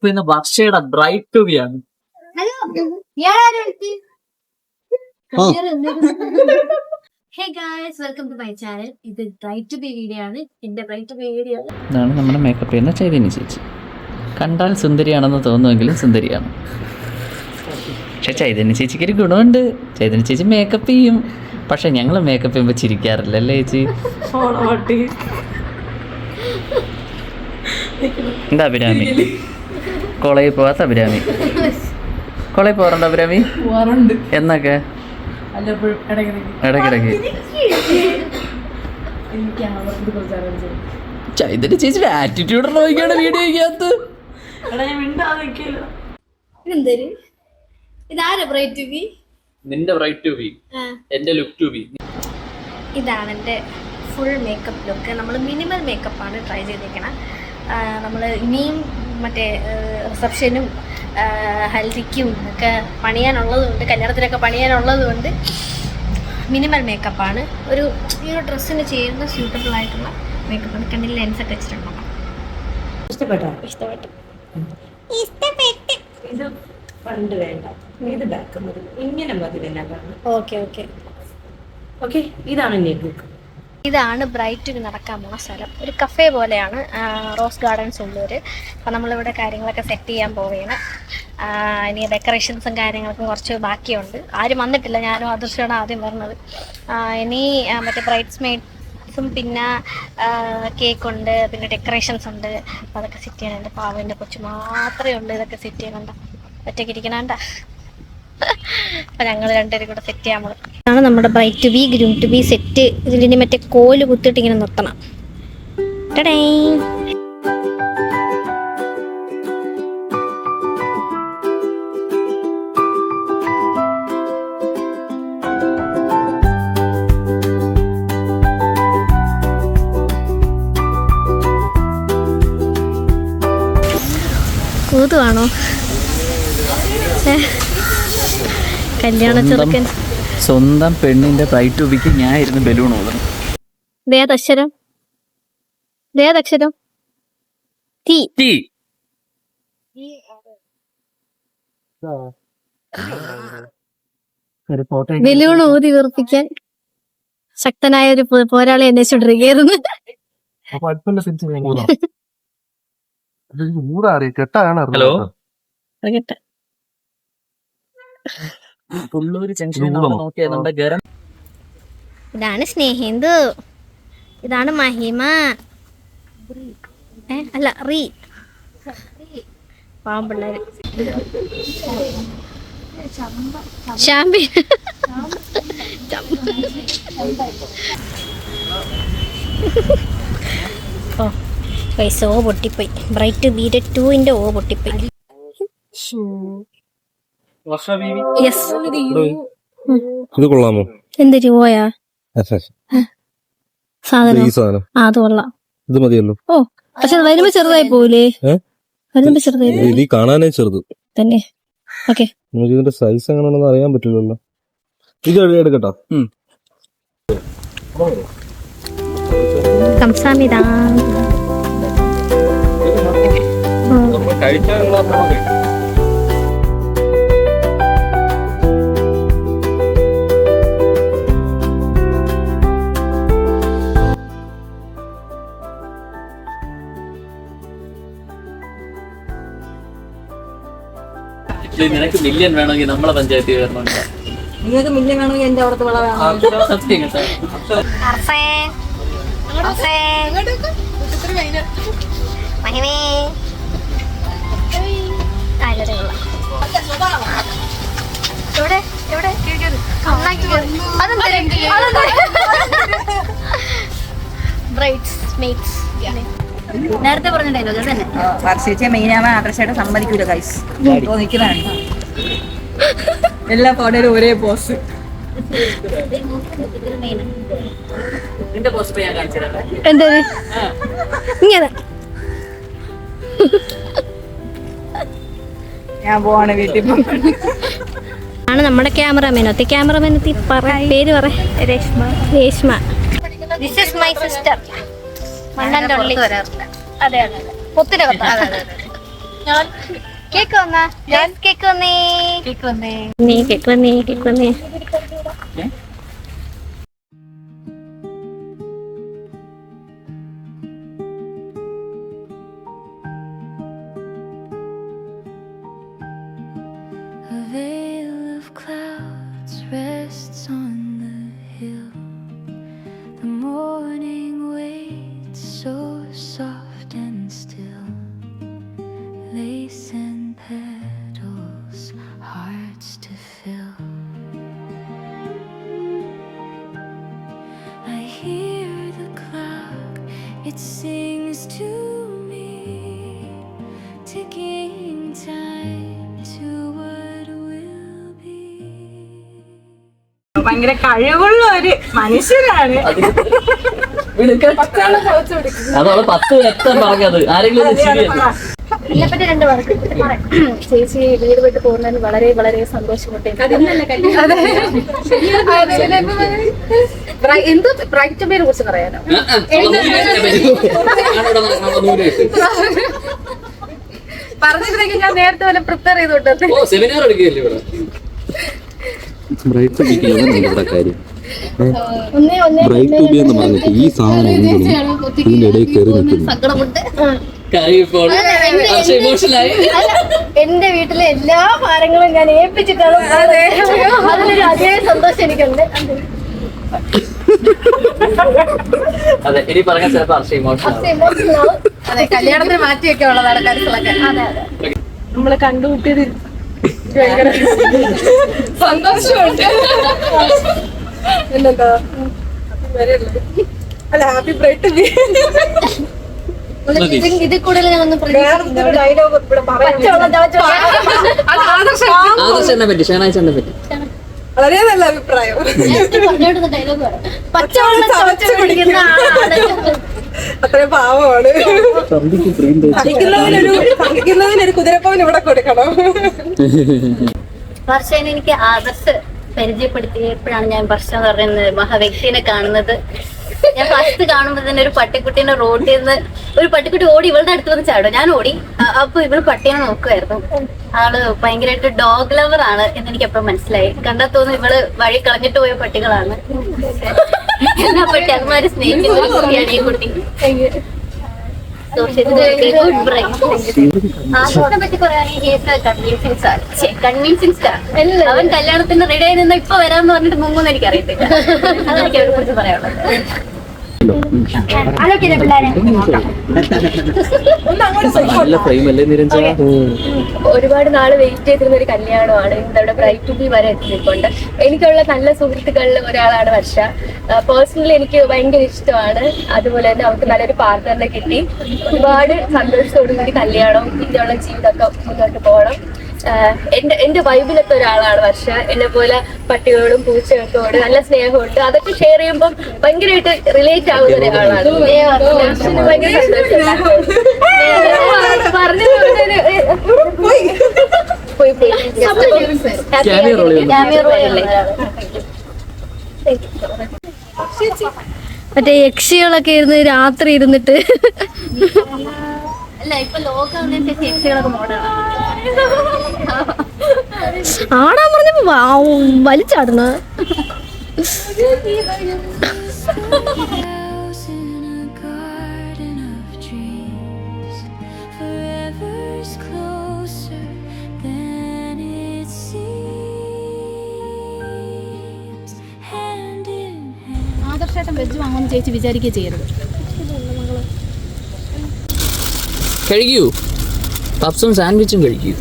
പിന്നെ വർഷയുടെ bright to be ആണ്. Hey guys, welcome to my channel. ഇത് ബ്രൈറ്റ് ടു ബി വീഡിയോ ആണ്. എന്റെ ബ്രൈറ്റ് ടു ബി വീഡിയോ ഇതാണ് നമ്മുടെ മേക്കപ്പ് ചെയ്യുന്ന ചൈതന്യ ചേച്ചി. കണ്ടാൽ സുന്ദരിയാണെന്ന് തോന്നുമെങ്കിലും സുന്ദരിയാണ്. പക്ഷെ ചൈതന്യ ചേച്ചിക്ക് ഒരു ഗുണമുണ്ട്. ചൈതന്യ ചേച്ചി മേക്കപ്പ് ചെയ്യും. പക്ഷെ ഞങ്ങൾ മേക്കപ്പ് ചെയ്യുമ്പോൾ ചിരിക്കാറില്ലല്ലേ ചേച്ചി? എന്താ അഭിരാമി? കോളേജിൽ പോവാത്ത അഭിരാമി. കോളേജിൽ പോകാറുണ്ട് അഭിരാമി? എന്നൊക്കെ ഇടയ്ക്കിടയ്ക്ക്. ചൈതന്യ ചേച്ചിയുടെ ആറ്റിറ്റ്യൂഡ് നോക്കിയാണ് വീഡിയോക്കകത്ത്. നിന്റെ ബ്രൈറ്റ് ടു ബി, എന്റെ ലുക്ക് ടു ബി. ഇതാണ് എൻ്റെ ഫുൾ മേക്കപ്പ് ലുക്ക്. നമ്മൾ മിനിമൽ മേക്കപ്പാണ് ട്രൈ ചെയ്തിരിക്കണം. നമ്മൾ ഇനിയും മറ്റേ റിസപ്ഷനും ഹൽദിക്കും ഒക്കെ പണിയാനുള്ളതുകൊണ്ട്, കല്യാണത്തിനൊക്കെ പണിയാനുള്ളതുകൊണ്ട് മിനിമൽ മേക്കപ്പാണ്. ഈ ഒരു ഡ്രസ്സിന് ചേരുന്ന സ്യൂട്ടബിൾ ആയിട്ടുള്ള മേക്കപ്പാണ്. കണ്ണിൽ ലെൻസൊക്കെ വെച്ചിട്ടുണ്ടോ? ഇഷ്ടപ്പെട്ടു. ഇത് ഫ്രണ്ട് വേണ്ട, ഇത് ബാക്ക് മതി, ഇങ്ങനെ മതി. ഓക്കെ. ഇതാണ് നെക്ക് ലുക്ക്. ഇതാണ് ബ്രൈറ്റിന് നടക്കാൻ പോകുന്ന സ്ഥലം. ഒരു കഫേ പോലെയാണ്, റോസ് ഗാർഡൻസ് ഉള്ളൂർ. അപ്പം നമ്മളിവിടെ കാര്യങ്ങളൊക്കെ സെറ്റ് ചെയ്യാൻ പോവുകയാണ്. ഇനി ഡെക്കറേഷൻസും കാര്യങ്ങളൊക്കെ കുറച്ച് ബാക്കിയുണ്ട്. ആരും വന്നിട്ടില്ല, ഞാനും ആദർശമാണ് ആദ്യം പറഞ്ഞത്. ഇനി മറ്റേ ബ്രൈഡ്സ് മെയ്ഡ്സും പിന്നെ കേക്കുണ്ട്, പിന്നെ ഡെക്കറേഷൻസ് ഉണ്ട്. അപ്പോൾ അതൊക്കെ സെറ്റ് ചെയ്യാനുണ്ട്. പാവൻ്റെ കൊച്ചു മാത്രമേ ഉള്ളൂ ഇതൊക്കെ സെറ്റ് ചെയ്യാനുണ്ട്. ഒറ്റയ്ക്ക് ഇരിക്കണണ്ട. അപ്പം ഞങ്ങൾ രണ്ടുപേരും കൂടെ സെറ്റ് ചെയ്യാൻ പോകും. ഇതാണ് നമ്മുടെ bride to be, groom to be set. ഇതിലിനി മറ്റേ കോല് കുത്തിട്ട് ഇങ്ങനെ നിർത്തണം. ടടേ. കൂതുവാണോ? കല്യാണ ചെറുക്കൻ സ്വന്തം പെണ്ണിന്റെ ബ്രൈറ്റ് ടു ബിക്ക് ഞാൻ ഇരുന്ന് ബലൂൺ ഓടണം. ദേതക്ഷരം ടി. ബലൂൺ ഊതി വീർപ്പിക്കാൻ ശക്തനായ ഒരു പോരാളി അന്വേഷിച്ചോണ്ടിരിക്കുന്നു. ഹലോ, പുള്ളൂര് ജംഗ്ഷൻ നോക്കിയാൽ ഗരം. ഇതാണ് സ്നേഹിന്ദു, ഇതാണ് മഹിമ, അല്ല റീ, പാമ്പിള്ളേര്. ശാമ്പി ഓ പൈസ ഓ പൊട്ടിപ്പോയി. ബ്രൈറ്റ് ടു ബി 2 ഓ പൊട്ടിപ്പോയി. ഇത് കൊള്ളാമോ? എന്തൊരു പോയാ സാധനം? അത് കൊള്ളാം. ഇത് മതിയല്ലോ. ഓ പക്ഷെ വരുമ്പോ ചെറുതായി പോവില്ലേ? വരുമ്പോ ചെറുതായി ഇത് കാണാനേ ചെറുത് തന്നെ. ഓക്കെ, നമുക്ക് ഇതിന്റെ സൈസ് എങ്ങനെയാണെന്ന് അറിയാൻ പറ്റില്ലല്ലോ. ഇത് എടുക്കട്ടോ. കംസാമിതാ. നിനക്ക് മില്യൺ വേണമെങ്കിൽ നമ്മളെ പഞ്ചായത്തിൽ വരണം. നിങ്ങൾക്ക് മില്യൺ വേണമെങ്കിൽ എന്റെ അവിടുത്തെ വിള നേരത്തെ പറഞ്ഞ ഡയലോഗ് തന്നെ. വർഷിച്ച മെയിനാവാൻ ആദർശമായിട്ട് സമ്മതിക്കൂല ഗൈസ്. നിൽക്കുന്നതാണ് എല്ലാ ഫോട്ടോയിലും ഒരേ പോസ്. നിന്റെ പോസ്റ്റ് ഞാൻ കാണിച്ചിട്ടുണ്ട്. എന്താ ഇങ്ങനെ? ഞാൻ പോവാണ് വീട്ടിൽ. ആണ് നമ്മുടെ ക്യാമറമാനത്തി. ക്യാമറമാനത്തി പേര് പറ. Reshma. Reshma. This is my sister. മണ്ണൻ്റെ ഉള്ളി. അതെ അതെ, പൊത്തിനകത്ത്. കേക്ക് വന്നാ കേക്ക് വന്നേ നീ കേക്ക് വന്നേ A veil of clouds rests on the hill. The morning waits so soft and still. Lace and petals, hearts to fill. I hear the clock, it sings to me, ticking time to what will be. ഭയങ്കര കഴിവുള്ള ഒരു മനുഷ്യനാണ്. അതോളെ 10 രക്തം പറഞ്ഞത് ആരെങ്കിലും ഒന്ന് ശരിയല്ല. ഇതിനെപ്പറ്റി 2 വാക്ക് ചേച്ചി വീട് വിട്ട് പോകുന്നതിന് വളരെ വളരെ സന്തോഷമുണ്ട്. എന്ത് ബ്രൈറ്റ് പേരെ കുറിച്ച് പറയാനോ? പറഞ്ഞിരുന്നെങ്കിൽ ഞാൻ നേരത്തെ വല്ല പ്രിപ്പയർ ചെയ്തോട്ടെ. സെമിനാർ എടുക്കുകയല്ലേ ഇവിടെ? ബ്രൈറ്റ് എന്ന് പറഞ്ഞിട്ട് ഈ സാധനം ഇതിന്റെ ഇടയിൽ കയറി നിൽക്കുന്നു. സങ്കടമുണ്ട്. എന്റെ വീട്ടിലെ എല്ലാ ഭാരങ്ങളും ഞാൻ ഏൽപ്പിച്ചിട്ടാണ്. അതിലൊരു അതേ സന്തോഷം എനിക്കുണ്ട്. അതെ, ഇനി പറഞ്ഞ ചിലപ്പോ ഇമോഷണൽ. അതെ, കല്യാണത്തിന് മാറ്റിയൊക്കെ ഉള്ളതാണ് കരുക്കളൊക്കെ. അതെ അതെ, നമ്മളെ കണ്ടുമുട്ടിയത് ഭയങ്കര സന്തോഷമുണ്ട്. പിന്നെന്താ അല്ല, ഹാപ്പി ബ്രൈറ്റ് ബി. ഇതിൽ കൂടുതൽ ഞാനൊന്നും വേറൊരു ഡയലോഗ് ഇവിടെ ആദർശനെ പറ്റി, ഷഹനായിച്ചനെ പറ്റി വളരെ നല്ല അഭിപ്രായം. പറഞ്ഞോട്ടുന്ന ഡയലോഗ് പച്ചവെള്ളം ചവച്ച് കുടിക്കുന്ന ആളാണ്. അത്രയും പാവമാണ്. സഹിക്കുന്നതിനൊരു കുതിരപ്പവൻ ഇവിടെ കൊടുക്കണം. വർഷേനെ എനിക്ക് ആദർശ് പരിചയപ്പെടുത്തിയപ്പോഴാണ് ഞാൻ വർഷ എന്ന് പറയുന്നത് മഹാവ്യക്തിനെ കാണുന്നത്. ഞാൻ ഫസ്റ്റ് കാണുമ്പോൾ തന്നെ ഒരു പട്ടിക്കുട്ടീനെ റോഡിൽ നിന്ന് ഒരു പട്ടിക്കുട്ടി ഓടി ഇവളുടെ അടുത്ത് വന്ന് ചാടും. ഞാൻ ഓടി. അപ്പൊ ഇവള് പട്ടീനെ നോക്കുമായിരുന്നു. ആള് ഭയങ്കരമായിട്ട് ഡോഗ് ലവർ ആണ് എന്ന് എനിക്ക് എപ്പോഴും മനസ്സിലായി. കണ്ടാ തോന്നുന്നു ഇവള് വഴി കളഞ്ഞിട്ട് പോയ പട്ടികളാണ്. എന്നാ പട്ടി അതുമാതിരി സ്നേഹിക്കുന്ന ഒരു കുട്ടിയാണ് ഈ കുട്ടി. ആദർശിനെ പറ്റി പറയുകയാണെങ്കിൽ കൺവിൻസിങ് സ്റ്റാർ. അവൻ കല്യാണത്തിന് റെഡി ആയി നിന്ന് ഇപ്പൊ വരാന്ന് പറഞ്ഞിട്ട് മുങ്ങുന്ന് എനിക്ക് അറിയത്തില്ല. അതെനിക്ക് അവരെ കുറിച്ച് പറയാനുള്ളത്. ഒരുപാട് നാള് വെയിറ്റ് ചെയ്തിരുന്ന ഒരു കല്യാണമാണ് ഇന്നവിടെ ബ്രൈറ്റ് ടു ബി വരെ എത്തിയിട്ടുണ്ട്. എനിക്കുള്ള നല്ല സുഹൃത്തുക്കളിൽ ഒരാളാണ് വർഷ. പേഴ്സണലി എനിക്ക് ഭയങ്കര ഇഷ്ടമാണ്. അതുപോലെ തന്നെ അവർക്ക് നല്ലൊരു പാർട്ട്ണറിനെ കിട്ടി. ഒരുപാട് സന്തോഷത്തോടു കൂടി കല്യാണം ഇതുള്ള ജീവിതമൊക്കെ മുന്നോട്ട് പോകണം. എന്റെ വൈബിലത്തെ ഒരാളാണ് വർഷ. എന്നെ പോലെ പട്ടികളോടും പൂച്ചകൾക്കോട് നല്ല സ്നേഹമുണ്ട്. അതൊക്കെ ഷെയർ ചെയ്യുമ്പോൾ ഭയങ്കരമായിട്ട് റിലേറ്റ് ആവുന്ന ഒരാളാണ്. ഭയങ്കര പറഞ്ഞു മറ്റേ യക്ഷികളൊക്കെ ഇരുന്ന് രാത്രി ഇരുന്നിട്ട് അല്ല, ഇപ്പൊ ലോകമനുസരിച്ച് യക്ഷികളൊക്കെ മോഡലാണ്. ആടാൻ പറഞ്ഞപ്പോ വലിച്ചാടുന്ന House in a garden of dreams, forever's closer than it seems. Hand in hand. ആദർശമായിട്ടും വെജ് വാങ്ങുമെന്ന് ചേച്ചി വിചാരിക്കുകയും ചെയ്യരുത്. കഴിക്കൂ, പപ്സും സാൻഡ്വിച്ചും കഴിക്കൂ.